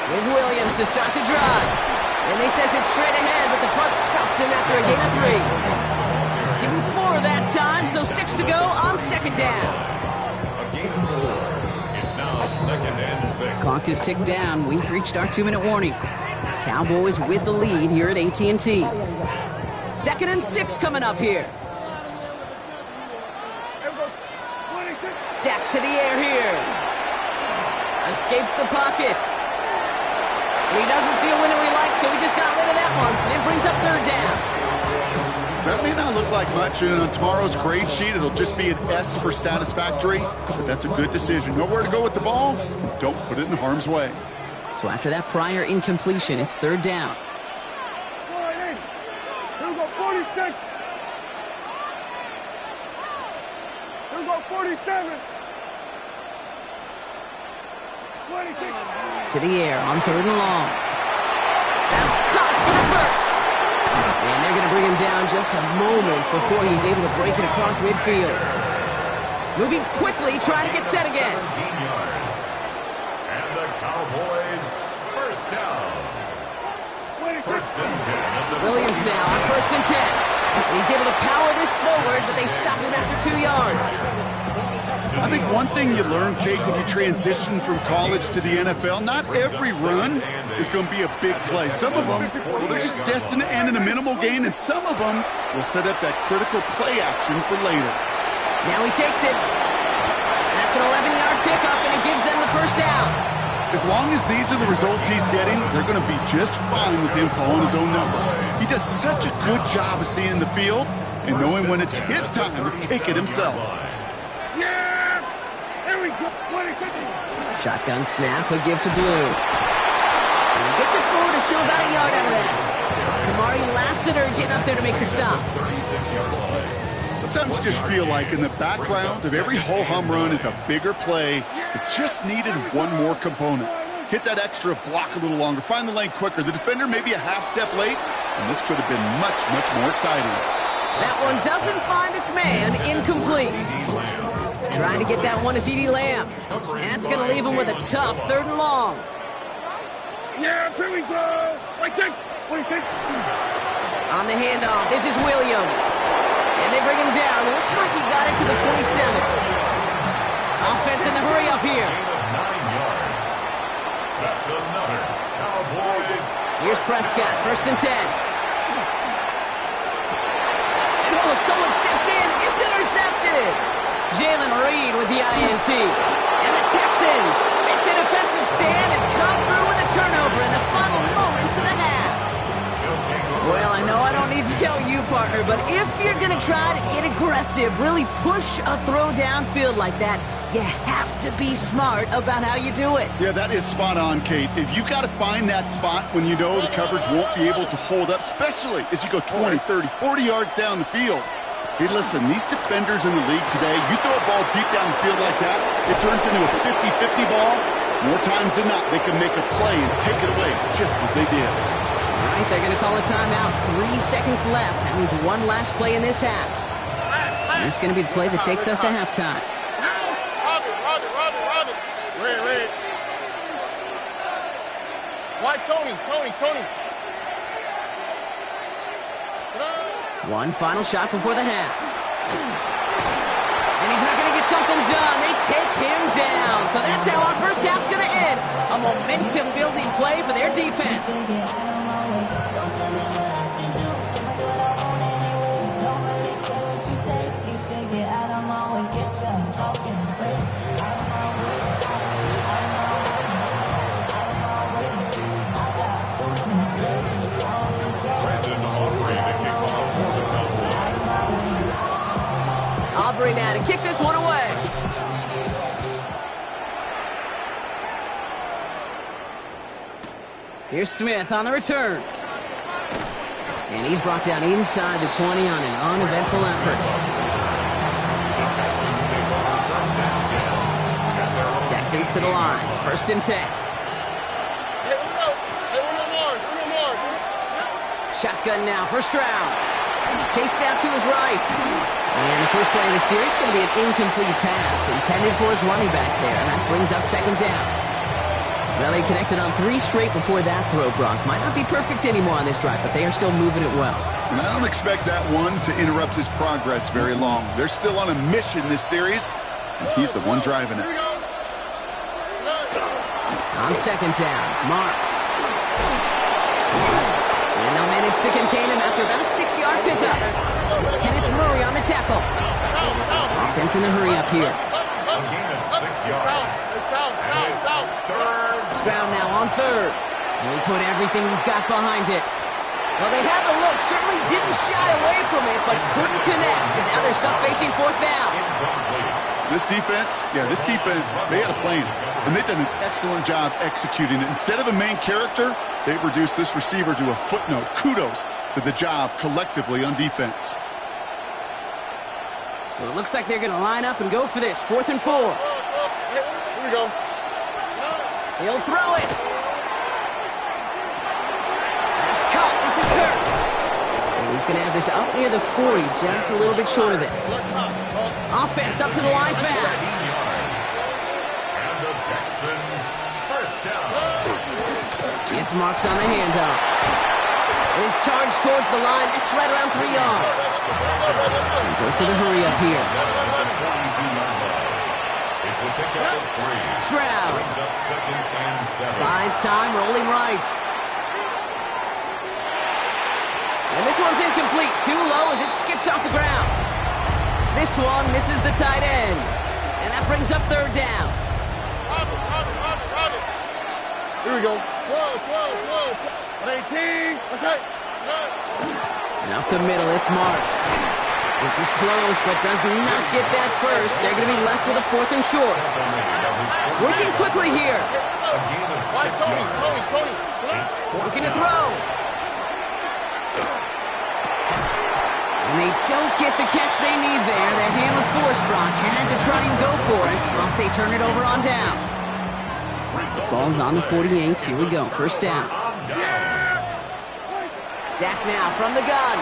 Here's Williams to start the drive. And they sent it straight ahead, but the front stops him after a gain of 3. Give him 4 that time, so 6 to go on 2nd down. It's now 2nd and 6. Clock is ticked down. We've reached our 2-minute warning. Cowboys with the lead here at AT&T. 2nd and 6 coming up here. Dak to the air here. Escapes the pocket. And he doesn't see a window he likes, so he just got rid of that one. And brings up 3rd down. That may not look like much, and on tomorrow's grade sheet, it'll just be an S for satisfactory, but that's a good decision. Know where to go with the ball, don't put it in harm's way. So after that prior incompletion, it's 3rd down. 46. 47. 26. To the air on 3rd and long. That's caught for the 1st. And they're going to bring him down just a moment before he's able to break it across midfield. Moving quickly, trying to get set again. 17 yards. And the Cowboys 1st down. 1st and 10. Williams now on 1st and 10. And he's able to power this forward, but they stop him after 2 yards. I think one thing you learn, Kate, when you transition from college to the NFL, not every run is going to be a big play. Some of them, well, they're just destined to end in a minimal gain, and some of them will set up that critical play action for later. Now he takes it. That's an 11-yard pickup, and it gives them the 1st down. As long as these are the results he's getting, they're going to be just fine with him calling his own number. He does such a good job of seeing the field and knowing when it's his time to take it himself. Yes! Here we go. 26. Shotgun snap, he'll give to Blue. And he gets it forward to still about a yard out of that. Kamari Lassiter getting up there to make the stop. 36-yard line. Sometimes you just feel like in the background of every ho-hum run is a bigger play that just needed one more component. Hit that extra block a little longer, find the lane quicker. The defender maybe a half step late, and this could have been much, much more exciting. That one doesn't find its man, incomplete. Trying to get that one is CeeDee Lamb. And that's going to leave him with a tough 3rd and long. Yeah, here we go. 26. 26. On the handoff, this is Williams. And they bring him down. Looks like he got it to the 27. Offense in the hurry up here. 9 yards. That's another Cowboys. Here's Prescott, 1st and 10. And oh, someone stepped in. It's intercepted. Jalen Reed with the INT. And the Texans make the defensive stand and come through with a turnover in the final moments of the half. Well, I know I don't need to tell you, partner, but if you're going to try to get aggressive, really push a throw downfield like that, you have to be smart about how you do it. Yeah, that is spot on, Kate. If you got to find that spot when you know the coverage won't be able to hold up, especially as you go 20, 30, 40 yards down the field. Hey, listen, these defenders in the league today, you throw a ball deep down the field like that, it turns into a 50-50 ball. More times than not, they can make a play and take it away just as they did. All right, they're going to call a timeout. 3 seconds left. That means one last play in this half. And this is going to be the play that takes us to halftime. Roger. Red. Why Tony? One final shot before the half. And he's not going to get something done. They take him down. So that's how our first half's going to end. A momentum-building play for their defense. Here's Smith on the return. And he's brought down inside the 20 on an uneventful effort. Texans to the line. 1st and 10. Shotgun now, first round. Chased out to his right. And the first play of the series is going to be an incomplete pass intended for his running back there, and that brings up 2nd down. Well, they connected on 3 straight before that throw, Brock. Might not be perfect anymore on this drive, but they are still moving it well. And I don't expect that one to interrupt his progress very long. They're still on a mission this series, and he's the one driving it. On 2nd down, Marks. And they'll manage to contain him after about a 6-yard pickup. It's Kenneth Murray on the tackle. Offense in a hurry up here. A gain of 6 yards. And it's 3rd. Stroud now on 3rd. And he put everything he's got behind it. Well, they had the look, certainly didn't shy away from it, but couldn't connect. And now they're stuck facing 4th down. This defense, they had a plan. And they've done an excellent job executing it. Instead of a main character, they've reduced this receiver to a footnote. Kudos to the job collectively on defense. So it looks like they're going to line up and go for this. 4th and 4. Here we go. He'll throw it. That's caught. This is Kirk. And he's going to have this up near the 40, just a little bit short of it. Offense up to the line fast. And the Texans, 1st down. It's Marks on the handoff. His charge towards the line. That's right around 3 yards. And goes to the hurry up here. It's a pickup of 3. Stroud. Brings up 2nd and 7. Buys time, rolling right. And this one's incomplete. Too low as it skips off the ground. This one misses the tight end. And that brings up 3rd down. Here we go. 18. That's it. And up the middle, it's Marks. This is close, but does not get that first. They're going to be left with a 4th and short. Working quickly here. A gain of 6 yards. It's 4th Looking to down. throw. And they don't get the catch they need there. Their hand was forced, Brock. Had to try and go for it, but they turn it over on downs. Ball's on the 48. Here we go. 1st down. Dak now from the gun.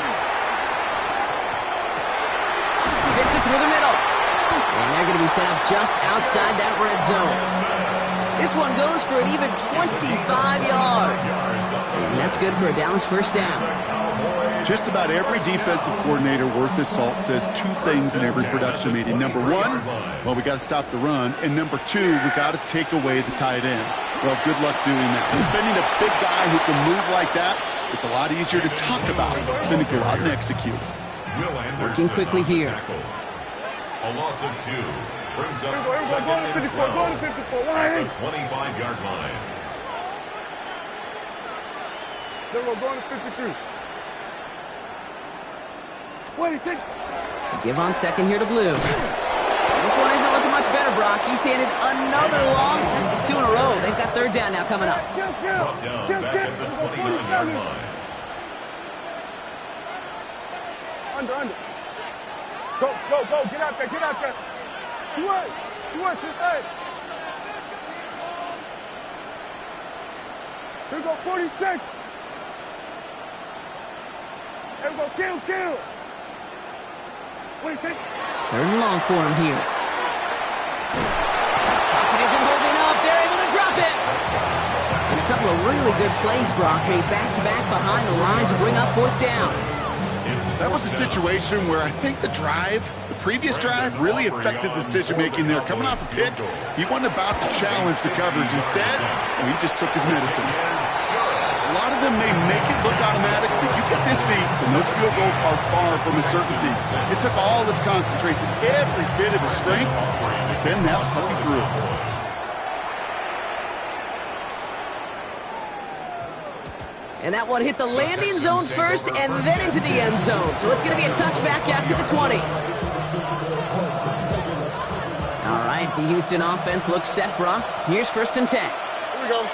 Fits it through the middle. And they're going to be set up just outside that red zone. This one goes for an even 25 yards. And that's good for a Dallas 1st down. Just about every defensive coordinator worth his salt says 2 things in every production meeting. Number 1, well, we got to stop the run. And number 2, we got to take away the tight end. Well, good luck doing that. Defending a big guy who can move like that, it's a lot easier to talk about than to go out and execute. Working quickly here. A loss of 2 brings up Go 2nd to and 54. 12 Go to 54. at the 25-yard line. Then we're going to 53. Wait, take. Give on 2nd here to Blue. This one isn't looking much better, Brock. He's handed another loss. That's 2 in a row. They've got 3rd down now coming up. Brought down back at the 29-yard line. Under. Go. Get out there. Switch it, hey. Here we go, 46. Here we go, kill. Wait, take. 3rd and long for him here. Pocket isn't holding up. They're able to drop it. And a couple of really good plays, Brock, made back-to-back behind the line to bring up 4th down. That was a situation where I think the previous drive, really affected the decision-making there. Coming off a pick, he wasn't about to challenge the coverage. Instead, he just took his medicine. A lot of them may make it look automatic, but you get this deep, and those field goals are far from a certainty. It took all his concentration, every bit of his strength, to send that puppy through. And that one hit the landing zone first and then into the end zone. So it's going to be a touchback out to the 20. All right, the Houston offense looks set, Brock. Here's 1st and 10. Here we go.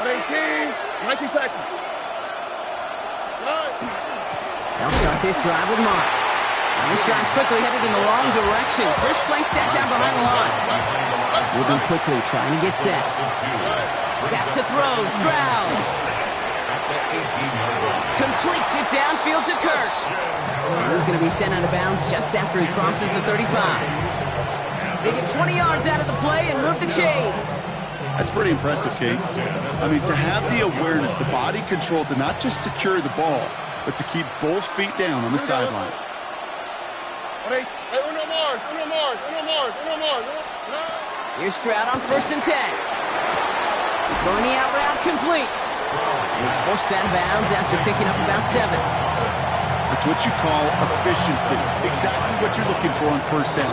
118. 19 Texas. They'll start this drive with Marks. And this drive's quickly headed in the wrong direction. First play set down behind the line. Moving quickly, trying to get set. Back to throw, Strauss. Completes it downfield to Kirk. And he's going to be sent out of bounds just after he crosses the 35. They get 20 yards out of the play and move the chains. That's pretty impressive, Kate. I mean, to have the awareness, the body control to not just secure the ball, but to keep both feet down on the sideline. Here's Stroud on 1st and 10. Throwing the out route complete. And he's forced out of bounds after picking up about 7. That's what you call efficiency. Exactly what you're looking for on 1st down.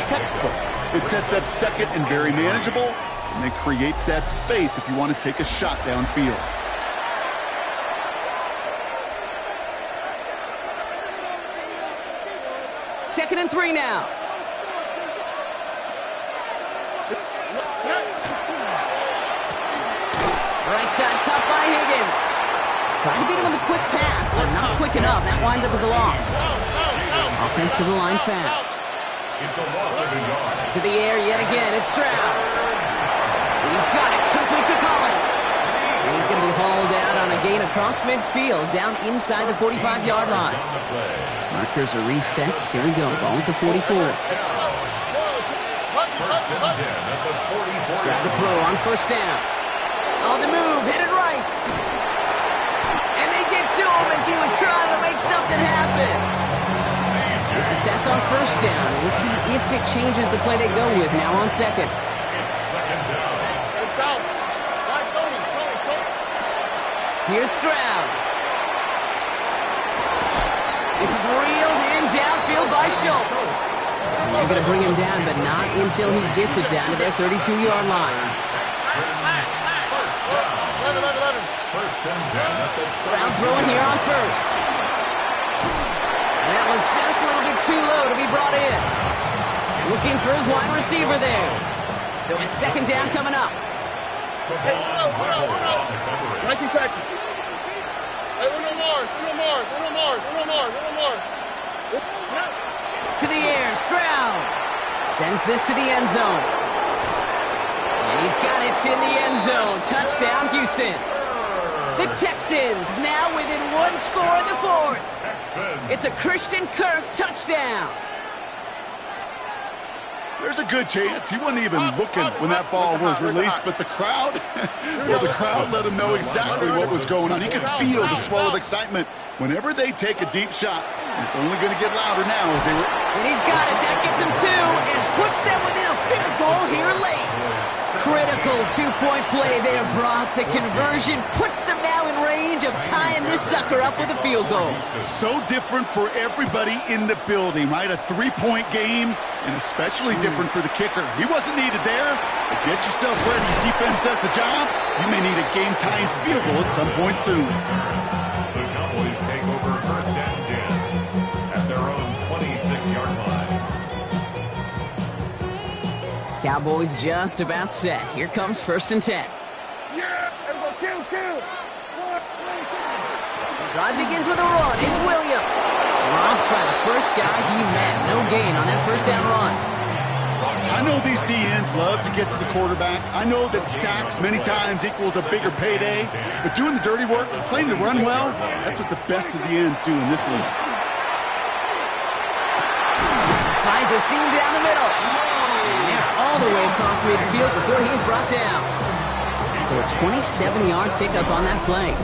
Textbook. It sets up 2nd and very manageable, and it creates that space if you want to take a shot downfield. Second and 3 now. Right side cut by Higgins. Trying to beat him with a quick pass, but not quick enough. That winds up as a loss. Offense to the line fast. It's a loss of a yard. To the air yet again. It's Stroud. He's got it. Complete to Collins. And he's going to be hauled out on a gain across midfield, down inside the 45-yard line. Markers are reset. Here we go. Ball at the 44. First and 10 at the 44. Stroud to throw on 1st down. On the move, headed right. And they get to him as he was trying to make something happen. It's a sack on 1st down. We'll see if it changes the play they go with now on 2nd. It's 2nd down. Here's Stroud. This is reeled in downfield by Schultz. And they're going to bring him down, but not until he gets it down to their 32-yard line. First and 10. Stroud throwing here on 1st. And that was just a little bit too low to be brought in. Looking for his wide receiver there. So it's 2nd down coming up. 19 Texas. Hey, Uno Mars. To the air, Stroud. Sends this to the end zone. And he's got it in the end zone. Touchdown, Houston. The Texans now within 1 score in the 4th. It's a Christian Kirk touchdown. There's a good chance he wasn't even looking when that ball was released, but the crowd, well, the crowd let him know exactly what was going on. He could feel the swell of excitement whenever they take a deep shot. It's only going to get louder now as they were. And he's got it. That gets him 2 and puts them within a field goal here late. Critical 2-point play there, Brock. The conversion puts them now in range of tying this sucker up with a field goal. So different for everybody in the building, right? A 3-point game, and especially different for the kicker. He wasn't needed there. But get yourself ready. Defense does the job. You may need a game-tying field goal at some point soon. The Cowboys take over 1st and 10 at their own 26-yard line. Cowboys just about set. Here comes 1st and 10. Yeah, everybody kill. The drive begins with a run. It's Williams. Dropped by the first guy he met. No gain on that 1st down run. I know these DNs love to get to the quarterback. I know that sacks many times equals a bigger payday. But doing the dirty work, playing to run well, that's what the best of the ends do in this league. Finds a seam down the middle. And they're all the way across midfield before he's brought down. So a 27-yard pickup on that play.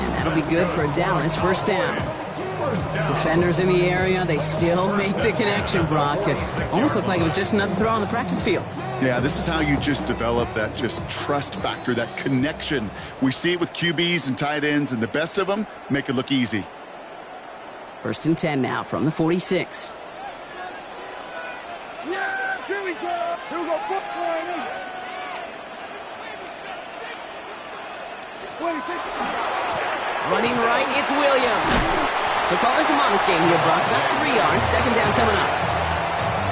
And that'll be good for a Dallas 1st down. Defenders in the area, they still make the connection, Brock. It almost looked like it was just another throw on the practice field. Yeah, this is how you just develop that just trust factor, that connection. We see it with QBs and tight ends, and the best of them make it look easy. 1st and 10 now from the 46. Yeah, here we go. Running right, it's Williams. So call this a modest game here, Brock. About 3 yards, 2nd down coming up.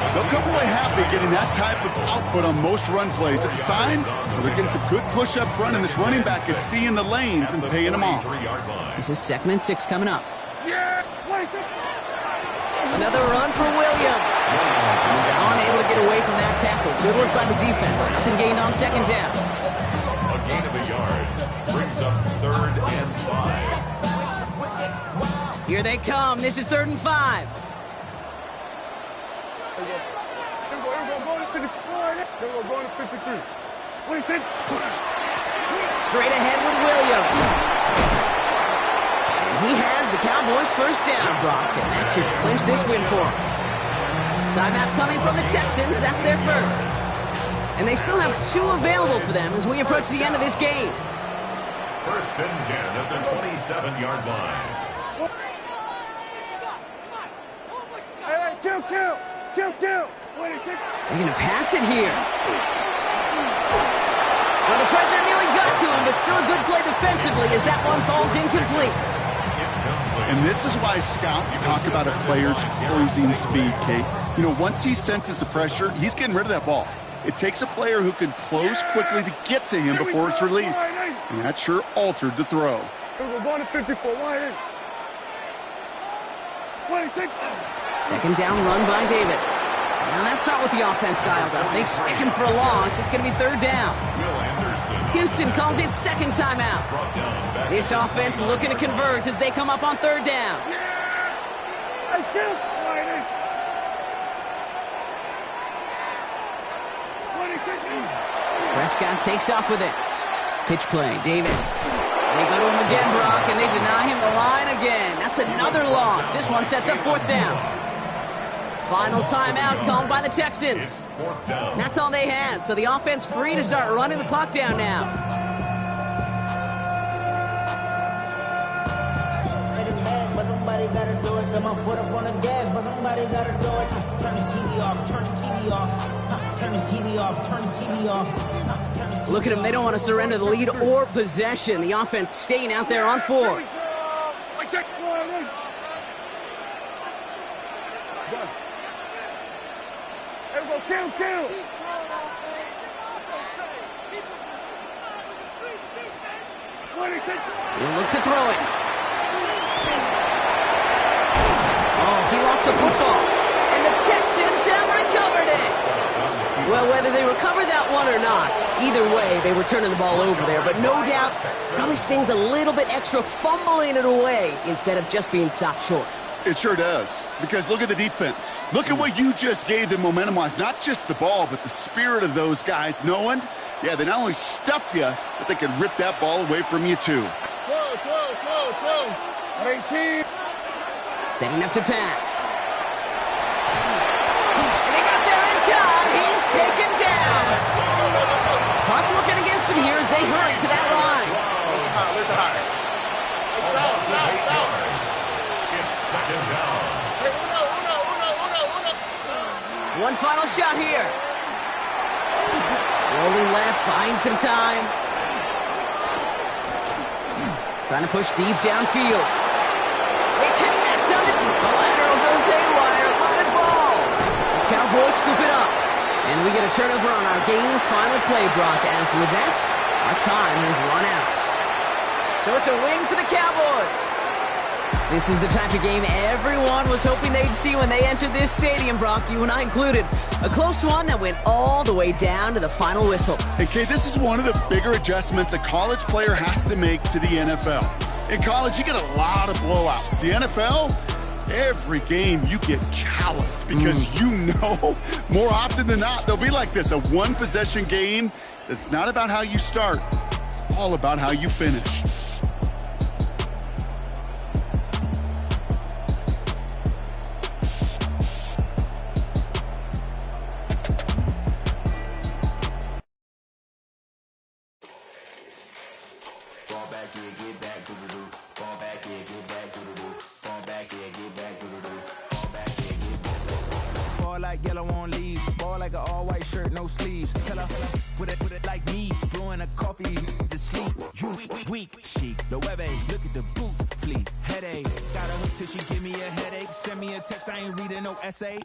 The They'll come away happy getting that type of output on most run plays. It's a sign that they're getting some good push up front, and this running back is seeing the lanes and paying them off. This is 2nd and 6 coming up. Yeah! Another run for Williams. He's unable to get away from that tackle. Good work by the defense. Nothing gained on 2nd down. A gain of a yard brings up 3rd and 5. Here they come. This is 3rd and 5. Go to 53. 26. Straight ahead with Williams. He has the Cowboys' first down, Brock, and that should clinch this win for him. Timeout coming from the Texans. That's their first. And they still have 2 available for them as we approach the end of this game. 1st and 10 at the 27-yard line. Hey, kill. They're going to pass it here. Well, the pressure nearly got to him, but still a good play defensively as that one falls incomplete. And this is why scouts talk about a player's closing speed, Kate. You know, once he senses the pressure, he's getting rid of that ball. It takes a player who can close quickly to get to him before it's released. And that sure altered the throw. We're going to 54. Wide in. 26. 2nd down run by Davis. Now that's not what the offense dialed up. They stick him for a loss. It's going to be 3rd down. Houston calls it 2nd timeout. This offense looking to convert as they come up on 3rd down. Prescott takes off with it. Pitch play, Davis. They go to him again, Brock, and they deny him the line again. That's another loss. This one sets up 4th down. Final timeout called by the Texans. That's all they had, so the offense free to start running the clock down now. But somebody gotta do it. Come on, put up on the gas, but somebody gotta do it. Turn his TV off, turn his TV off. Turn his TV off, turn his TV off. Look at them, they don't want to surrender the lead or possession. The offense staying out there on 4. Kill. He'll look to throw it. Oh, he lost the football. And the Texans have recovered it. Well, whether they recover that one or not, either way, they were turning the ball over there. But no doubt, probably stings a little bit extra fumbling it away instead of just being stopped short. It sure does, because look at the defense. Look at what you just gave them momentum-wise. Not just the ball, but the spirit of those guys knowing, yeah, they not only stuffed you, but they could rip that ball away from you, too. Slow. 18. Setting up to pass. And they got there in time. He's taken down. Clock working against him here as they hurry to that line. It's 2nd down. One final shot here. Rolling left, buying some time. Trying to push deep downfield. They connect on the lateral goes haywire. Live ball. The Cowboys scoop it up. And we get a turnover on our game's final play, Brock. As with that, our time has run out. So it's a win for the Cowboys. This is the type of game everyone was hoping they'd see when they entered this stadium, Brock, you and I included. A close one that went all the way down to the final whistle. Hey, Kate, this is one of the bigger adjustments a college player has to make to the NFL. In college, you get a lot of blowouts. The NFL, every game you get calloused because you know more often than not they'll be like this, a one-possession game that's not about how you start. It's all about how you finish. Like yellow on leaves, ball like an all-white shirt, no sleeves. Tell her, put it like me, blowing a coffee to sleep. You weak, chic, no webe, look at the boots, fleet, headache. Got a hook till she give me a headache. Send me a text, I ain't reading no essay.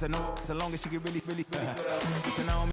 I know as long as she can really, really, listen, I don't